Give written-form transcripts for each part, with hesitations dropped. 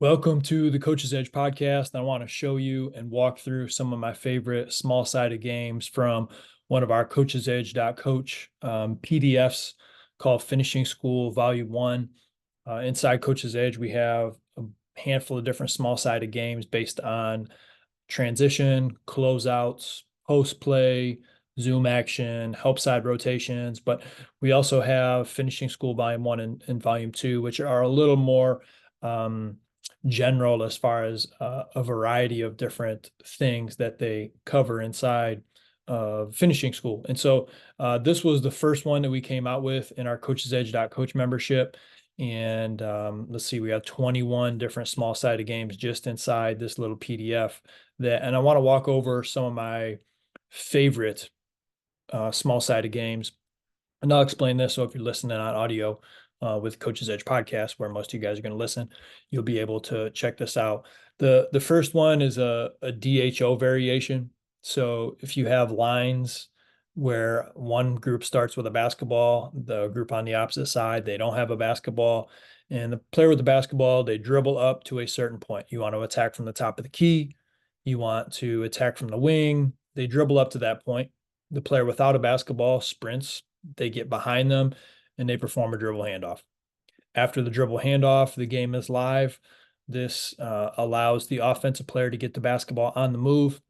Welcome to the Coach's Edge podcast. I want to show you and walk through some of my favorite small-sided games from one of our Coach's Edge.coach PDFs called Finishing School Volume 1. Inside Coach's Edge, we have a handful of different small-sided games based on transition, closeouts, post play, zoom action, help side rotations. But we also have Finishing School Volume 1 and Volume 2, which are a little more general as far as a variety of different things that they cover inside finishing school. And so this was the first one that we came out with in our Coach's Edge.coach membership. And let's see, we have 21 different small sided games just inside this little PDF and I want to walk over some of my favorite small sided games. And I'll explain this. So if you're listening on audio, with Coach's Edge podcast, where most of you guys are going to listen, you'll be able to check this out. The first one is a DHO variation. So if you have lines where one group starts with a basketball, the group on the opposite side, they don't have a basketball, and the player with the basketball, they dribble up to a certain point. You want to attack from the top of the key. You want to attack from the wing. They dribble up to that point. The player without a basketball sprints. They get behind them and they perform a dribble handoff. After the dribble handoff, the game is live. This allows the offensive player to get the basketball on the move.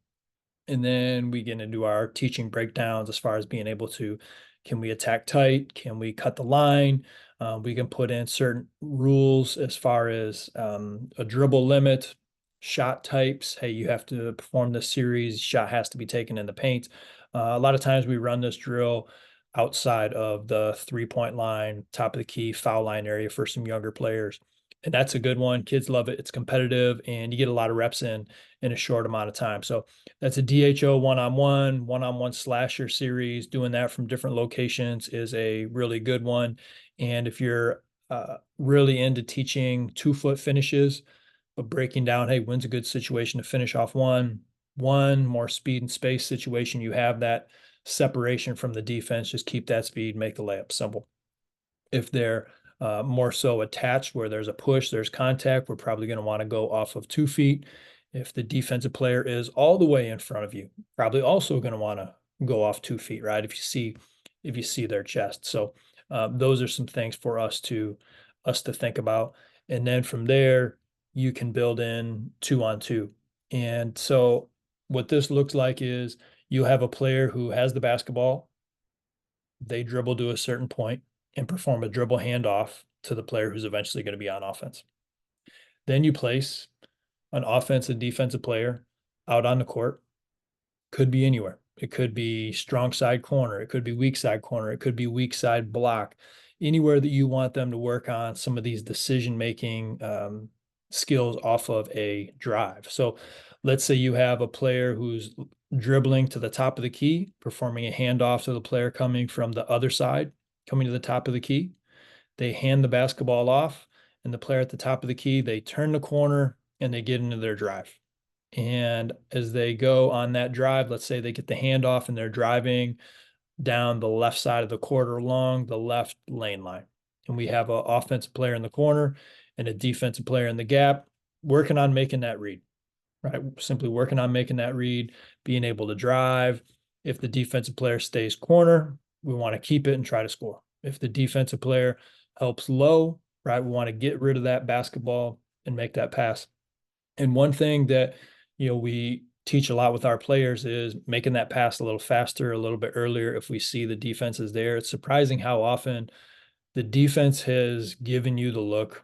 And then we get into our teaching breakdowns as far as being able to, can we attack tight? Can we cut the line? We can put in certain rules as far as a dribble limit, shot types. Hey, you have to perform this series. Shot has to be taken in the paint. A lot of times we run this drill outside of the 3-point line, top of the key, foul line area for some younger players. And that's a good one. Kids love it. It's competitive and you get a lot of reps in a short amount of time. So that's a DHO one-on-one slasher series. Doing that from different locations is a really good one. And if you're really into teaching 2-foot finishes, but breaking down, hey, when's a good situation to finish off one more speed and space situation, you have that separation from the defense, just keep that speed, make the layup simple. If they're more so attached where there's a push, there's contact, we're probably going to want to go off of 2 feet. If the defensive player is all the way in front of you, probably also going to want to go off 2 feet, right? If you see their chest. So those are some things for us to think about. And then from there, you can build in 2-on-2. And so what this looks like is you have a player who has the basketball, they dribble to a certain point and perform a dribble handoff to the player who's eventually going to be on offense. Then you place an offensive defensive player out on the court. Could be anywhere. It could be strong side corner. It could be weak side corner. It could be weak side block. Anywhere that you want them to work on some of these decision-making skills off of a drive. So let's say you have a player who's dribbling to the top of the key, performing a handoff to the player coming from the other side, coming to the top of the key. They hand the basketball off, and the player at the top of the key, they turn the corner and they get into their drive. And as they go on that drive, let's say they get the handoff and they're driving down the left side of the court or along the left lane line. And we have an offensive player in the corner and a defensive player in the gap working on making that read, right? Simply working on making that read, being able to drive. If the defensive player stays corner, we want to keep it and try to score. If the defensive player helps low, right, we want to get rid of that basketball and make that pass. And one thing that, we teach a lot with our players is making that pass a little faster, a little bit earlier if we see the defense is there. It's surprising how often the defense has given you the look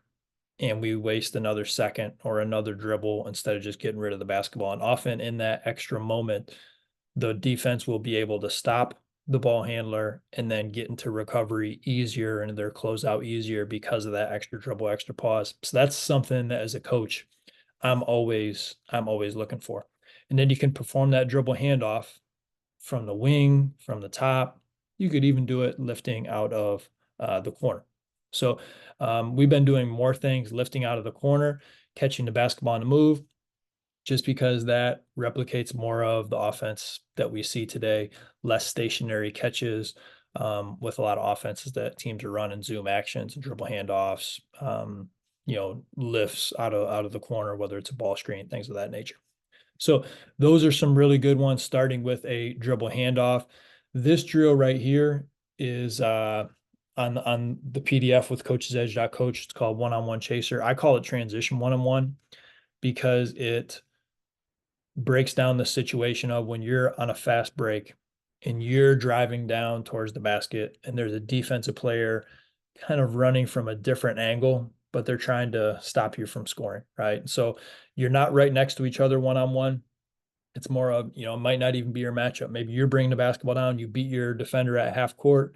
and we waste another second or another dribble instead of just getting rid of the basketball. And often in that extra moment, the defense will be able to stop the ball handler and then get into recovery easier and their closeout easier because of that extra dribble, extra pause. So that's something that as a coach, I'm always looking for. And then you can perform that dribble handoff from the wing, from the top. You could even do it lifting out of the corner. So we've been doing more things lifting out of the corner, catching the basketball on the move, just because that replicates more of the offense that we see today, less stationary catches with a lot of offenses that teams are running zoom actions and dribble handoffs. lifts out of the corner, whether it's a ball screen, things of that nature. So those are some really good ones, starting with a dribble handoff. This drill right here is on the PDF with coachesedge.coach. It's called one-on-one chaser. I call it transition one-on-one because it breaks down the situation of when you're on a fast break and you're driving down towards the basket and there's a defensive player kind of running from a different angle, but they're trying to stop you from scoring, right? So you're not right next to each other one-on-one. It's more of, it might not even be your matchup. Maybe you're bringing the basketball down, you beat your defender at half court.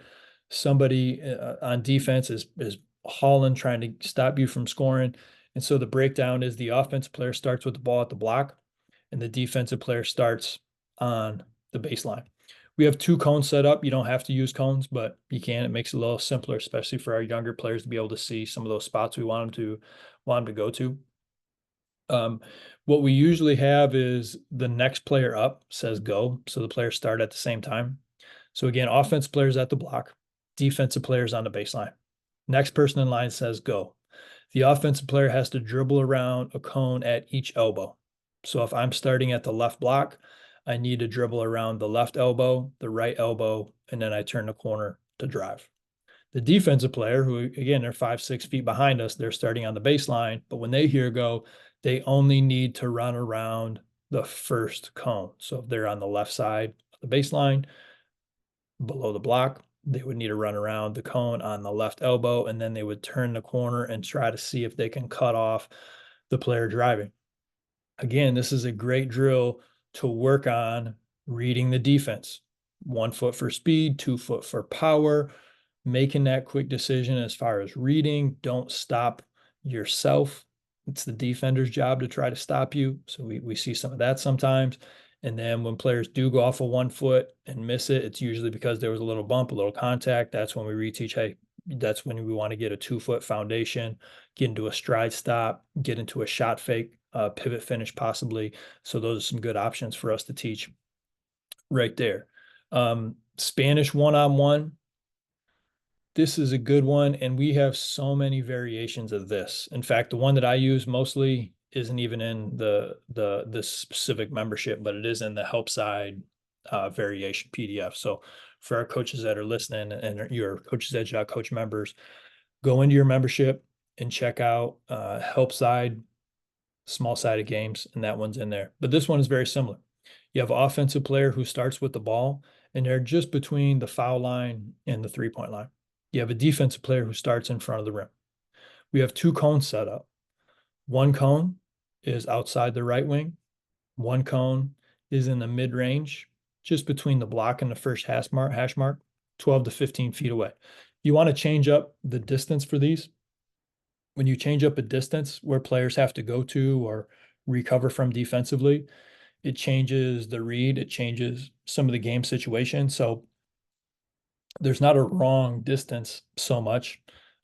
Somebody on defense is hauling, trying to stop you from scoring. And so the breakdown is the offensive player starts with the ball at the block, and the defensive player starts on the baseline. We have 2 cones set up. You don't have to use cones, but you can. It makes it a little simpler, especially for our younger players to be able to see some of those spots we want them to go to. What we usually have is the next player up says go. So the players start at the same time. So again, offense players at the block, defensive players on the baseline. Next person in line says go. The offensive player has to dribble around a cone at each elbow. So if I'm starting at the left block, I need to dribble around the left elbow, the right elbow, and then I turn the corner to drive. The defensive player, who again, they're 5-6 feet behind us, they're starting on the baseline, but when they hear go, they only need to run around the first cone. So if they're on the left side of the baseline, below the block, they would need to run around the cone on the left elbow, and then they would turn the corner and try to see if they can cut off the player driving. Again, this is a great drill to work on reading the defense. 1 foot for speed, 2 foot for power, making that quick decision as far as reading. Don't stop yourself. It's the defender's job to try to stop you. So we see some of that sometimes. And then when players do go off of 1 foot and miss it, it's usually because there was a little bump, a little contact. That's when we reteach, hey, that's when we want to get a 2 foot foundation, get into a stride stop, get into a shot fake, pivot finish possibly. So those are some good options for us to teach right there. Spanish one-on-one. This is a good one, and we have so many variations of this. In fact, the one that I use mostly isn't even in this specific membership, but it is in the help side variation PDF. So for our coaches that are listening and your Coaches Edge Coach members, go into your membership and check out help side, small sided games, and that one's in there. But this one is very similar. You have an offensive player who starts with the ball, and they're just between the foul line and the 3-point line. You have a defensive player who starts in front of the rim. We have 2 cones set up. 1 cone is outside the right wing. 1 cone is in the mid-range, just between the block and the first hash mark, 12 to 15 feet away. You want to change up the distance for these. When you change up a distance where players have to go to or recover from defensively, it changes the read, it changes some of the game situation. So there's not a wrong distance so much.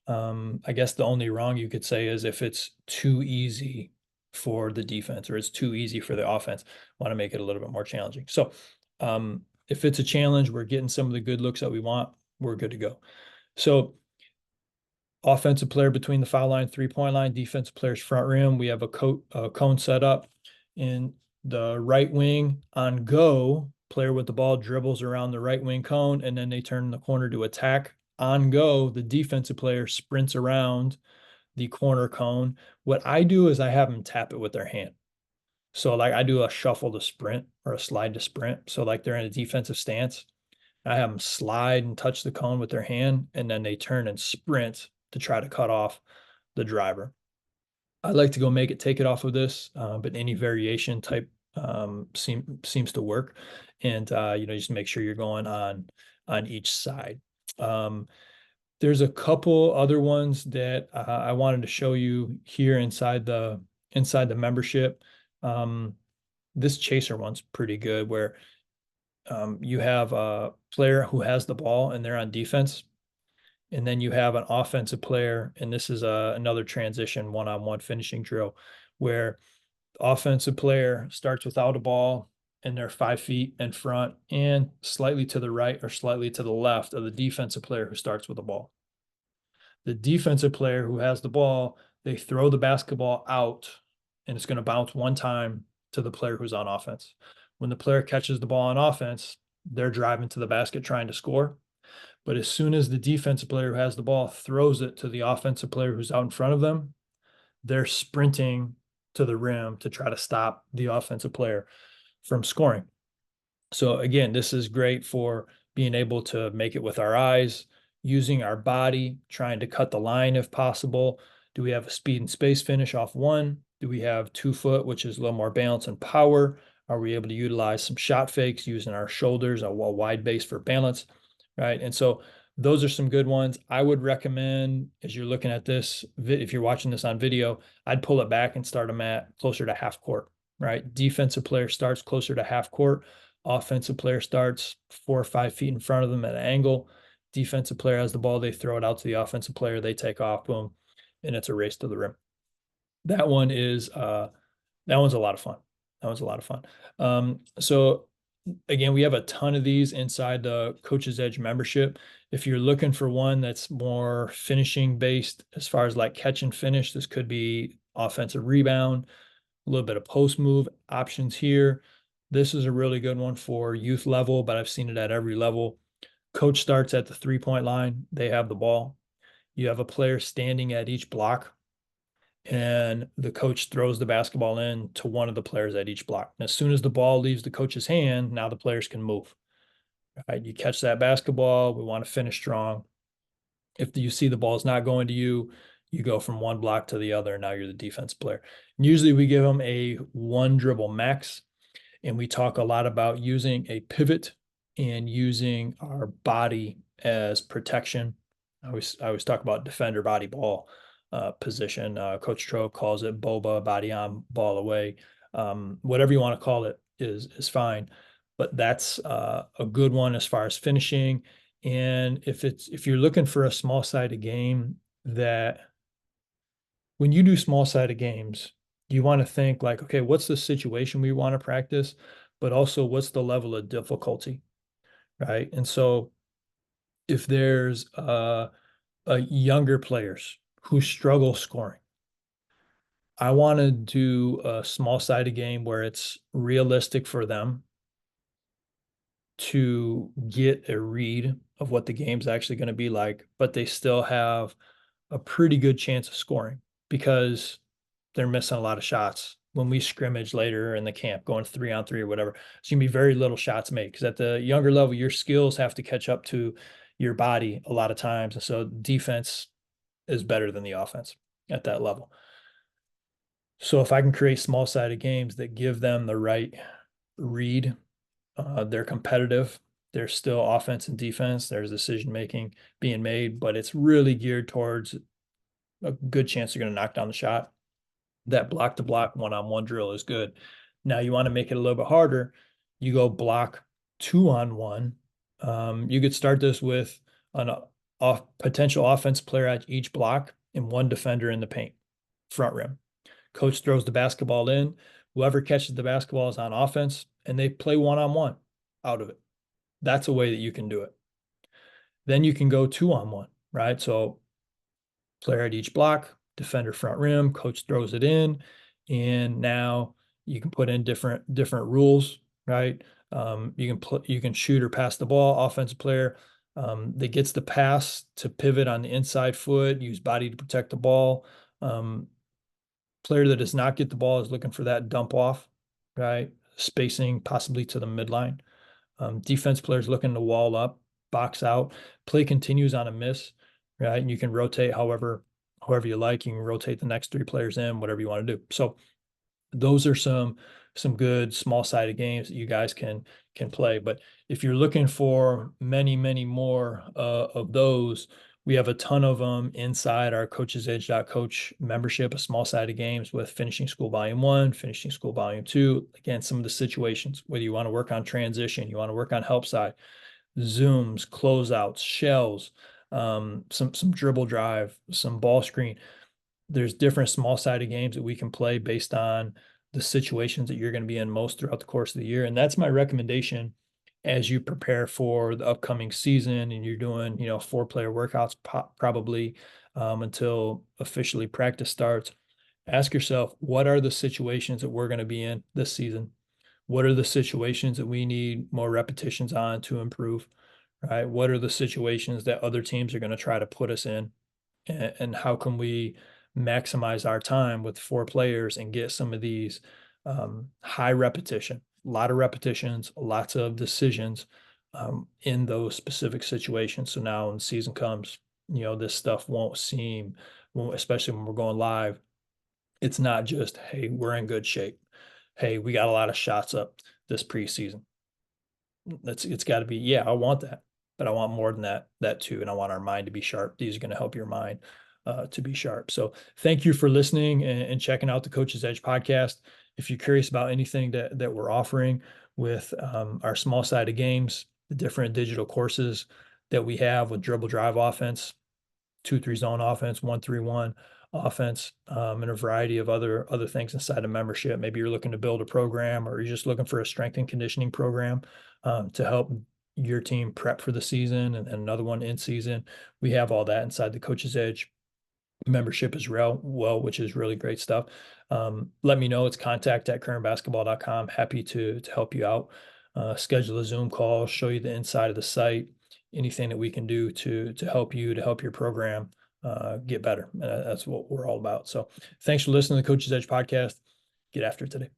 I guess the only wrong you could say is if it's too easy for the defense or it's too easy for the offense. Want to make it a little bit more challenging. So if it's a challenge, we're getting some of the good looks that we want, we're good to go. So offensive player between the foul line, 3-point line, defensive player's front rim. We have a cone set up in the right wing on go. Player with the ball dribbles around the right wing cone, and then they turn the corner to attack. On go, the defensive player sprints around the corner cone. What I do is I have them tap it with their hand. So like I do a shuffle to sprint or a slide to sprint. So like they're in a defensive stance. I have them slide and touch the cone with their hand, and then they turn and sprint to try to cut off the driver. I like to go take it off of this, but any variation type seems to work. And just make sure you're going on each side. There's a couple other ones that I wanted to show you here inside the membership. This chaser one's pretty good, where you have a player who has the ball and they're on defense. And then you have an offensive player, and this is another transition one-on-one finishing drill, where the offensive player starts without a ball and they're 5 feet in front and slightly to the right or slightly to the left of the defensive player who starts with the ball. The defensive player who has the ball they throw the basketball out, and it's going to bounce one time to the player who's on offense. When the player catches the ball on offense, they're driving to the basket trying to score. But as soon as the defensive player who has the ball throws it to the offensive player who's out in front of them, they're sprinting to the rim to try to stop the offensive player from scoring. So again, this is great for being able to make it with our eyes, using our body, trying to cut the line if possible. Do we have a speed and space finish off one? Do we have 2 foot, which is a little more balance and power? Are we able to utilize some shot fakes using our shoulders, a wide base for balance, right? And so those are some good ones. I would recommend, as you're looking at this, if you're watching this on video, I'd pull it back and start them at closer to half court, right? Defensive player starts closer to half court. Offensive player starts 4 or 5 feet in front of them at an angle. Defensive player has the ball, they throw it out to the offensive player, they take off, boom, and it's a race to the rim. That one is that one's a lot of fun. That one's a lot of fun. So again, we have a ton of these inside the Coach's Edge membership. If you're looking for one that's more finishing based, as far as like catch and finish, this could be offensive rebound, a little bit of post move options here. This is a really good one for youth level, but I've seen it at every level. Coach starts at the 3-point line. They have the ball. You have a player standing at each block, and the coach throws the basketball in to one of the players at each block. And as soon as the ball leaves the coach's hand, now the players can move. Right? You catch that basketball. We want to finish strong. If you see the ball is not going to you, you go from one block to the other, and now you're the defense player. And usually we give them a 1 dribble max. And we talk a lot about using a pivot and using our body as protection. I always talk about defender body ball position. Coach Tro calls it boba, body on, ball away. Whatever you want to call it is fine. But that's a good one as far as finishing. And if you're looking for a small sided game, that when you do small sided games, you want to think like, okay, what's the situation we want to practice, but also what's the level of difficulty, right? And so if there's younger players who struggle scoring, I want to do a small sided game where it's realistic for them to get a read of what the game's actually going to be like, but they still have a pretty good chance of scoring because they're missing a lot of shots. When we scrimmage later in the camp, going 3-on-3 or whatever, it's gonna be very little shots made because at the younger level, your skills have to catch up to your body a lot of times. And so defense is better than the offense at that level. So if I can create small sided games that give them the right read, they're competitive. There's still offense and defense. There's decision making being made, but it's really geared towards a good chance they're going to knock down the shot. That block to block 1-on-1 drill is good. Now you want to make it a little bit harder. You go block 2-on-1. You could start this with an potential offense player at each block and 1 defender in the paint, front rim. Coach throws the basketball in. Whoever catches the basketball is on offense, and they play 1-on-1 out of it. That's a way that you can do it. Then you can go 2-on-1, right? So player at each block, defender front rim, coach throws it in, and now you can put in different rules, right? You can shoot or pass the ball. Offensive player that gets the pass to pivot on the inside foot, use body to protect the ball. Player that does not get the ball is looking for that dump off, right? Spacing possibly to the midline. Defense players looking to wall up, box out. Play continues on a miss, right? And you can rotate however you like. You can rotate the next 3 players in, whatever you want to do. So those are some good small sided games that you guys can play. But if you're looking for many more of those, we have a ton of them inside our coachesedge.coach membership of small sided games with Finishing School Volume 1, Finishing School Volume 2. Again, some of the situations, whether you want to work on transition, you want to work on help side, zooms, closeouts, shells, some dribble drive, some ball screen. There's different small sided games that we can play based on the situations that you're going to be in most throughout the course of the year. And that's my recommendation as you prepare for the upcoming season and you're doing, 4-player workouts probably. until officially practice starts. Ask yourself, what are the situations that we're going to be in this season? What are the situations that we need more repetitions on to improve, right? What are the situations that other teams are going to try to put us in? And how can we maximize our time with 4 players and get some of these high repetition, a lot of repetitions, lots of decisions in those specific situations. So now when the season comes, this stuff won't seem, especially when we're going live, it's not just, hey, we're in good shape. Hey, we got a lot of shots up this preseason. It's got to be, yeah, I want that, but I want more than that too. And I want our mind to be sharp. These are going to help your mind to be sharp. So thank you for listening and checking out the Coach's Edge podcast. If you're curious about anything that we're offering with our small sided games, the different digital courses that we have with dribble drive offense, 2-3 zone offense, 1-3-1 offense, and a variety of other things inside of membership. Maybe you're looking to build a program, or you're just looking for a strength and conditioning program to help your team prep for the season, and another one in season. We have all that inside the Coach's Edge membership as well, which is really great stuff. Let me know. It's contact@currentbasketball.com. Happy to help you out. Schedule a Zoom call, show you the inside of the site, anything that we can do to help you, to help your program get better. That's what we're all about. So thanks for listening to the Coach's Edge podcast. Get after it today.